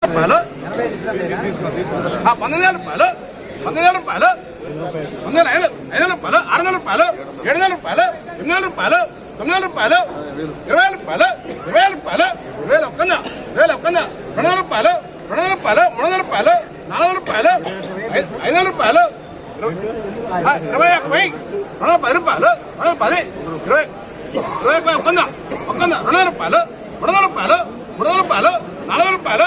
రూపాయలు 19,000 రూపాయలు 19,000 రూపాయలు 5,000 రూపాయలు 600 రూపాయలు 7,000 రూపాయలు 8,000 రూపాయలు 9,000 రూపాయలు 20,000 రూపాయలు 20,000 రూపాయలు 20,000 ఒక్కన్నా 2,000 ఒక్కన్నా 2,000 రూపాయలు 2,000 రూపాయలు 3,000 రూపాయలు 400 రూపాయలు 5,000 రూపాయలు 21,000 210 రూపాయలు 210 21 ఒక్కన్నా 200 రూపాయలు 300 రూపాయలు 300 రూపాయలు 400 రూపాయలు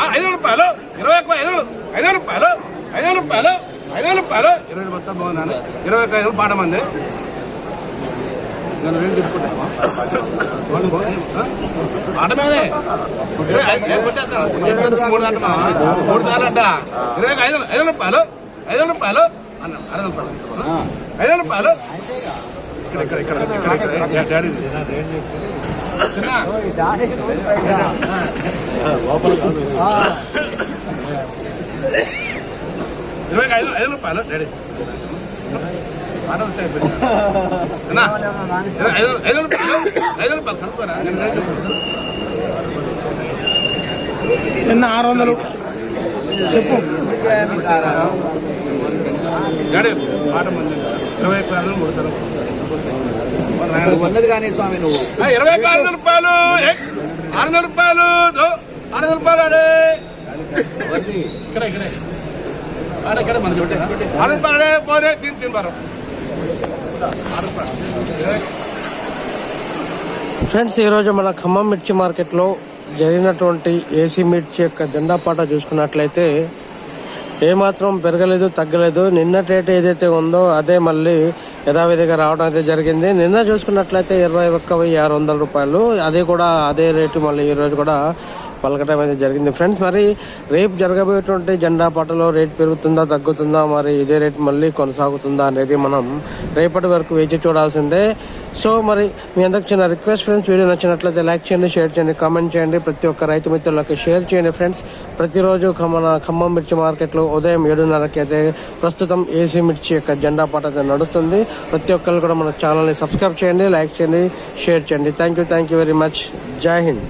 500 రూపాయలు 21 500 రూపాయలు 500 రూపాయలు 500 రూపాయలు 20 మొత్తం బాగుందండి 25 పాట మంది ఆట మీదే 3 సార్లంట 500 రూపాయలు 500 రూపాయలు 500 రూపాయలు ఇక్కడ డాడీ ఐదు రూపాయలు డాడీ ఐదు రూపాయలు కనుక్కోరా నిన్న 600 చెప్పు డాడీ పాట మంది 21 3 ఉన్నది కానీ స్వామి నువ్వు 600 రూపాయలు 600 రూపాయలు 600 రూపాయలు అడే ఇక్కడ మన చోటే 600 రూపాయలు పోరే తిని బారు ఫ్రెండ్స్, ఈరోజు మన ఖమ్మం మిర్చి మార్కెట్లో జరిగినటువంటి ఏసీ మిర్చి యొక్క జెండా పాట చూసుకున్నట్లయితే ఏమాత్రం పెరగలేదు, తగ్గలేదు. నిన్నటి రేటు ఏదైతే ఉందో అదే మళ్ళీ యథావిధిగా రావడం అయితే జరిగింది. నిన్న చూసుకున్నట్లయితే 21,600 రూపాయలు, అది కూడా అదే రేటు మళ్ళీ ఈ రోజు కూడా పలకటం అయితే జరిగింది. ఫ్రెండ్స్, మరి రేపు జరగబోయేటువంటి జెండా పాటలో రేట్ పెరుగుతుందా, తగ్గుతుందా, మరి ఇదే రేట్ మళ్ళీ కొనసాగుతుందా అనేది మనం రేపటి వరకు వేచి చూడాల్సిందే. సో మరి మీ అందరికి చిన్న రిక్వెస్ట్ ఫ్రెండ్స్, వీడియో నచ్చినట్లయితే లైక్ చేయండి, షేర్ చేయండి, కామెంట్ చేయండి, ప్రతి ఒక్క రైతు మిత్రులకి షేర్ చేయండి. ఫ్రెండ్స్, ప్రతిరోజు మన ఖమ్మం మిర్చి మార్కెట్లో ఉదయం 7:30కి అయితే ప్రస్తుతం ఏసీ మిర్చి యొక్క జెండా పాట అయితే నడుస్తుంది. ప్రతి ఒక్కరు కూడా మన ఛానల్ని సబ్స్క్రైబ్ చేయండి, లైక్ చేయండి, షేర్ చేయండి. Thank you very much. జై హింద్.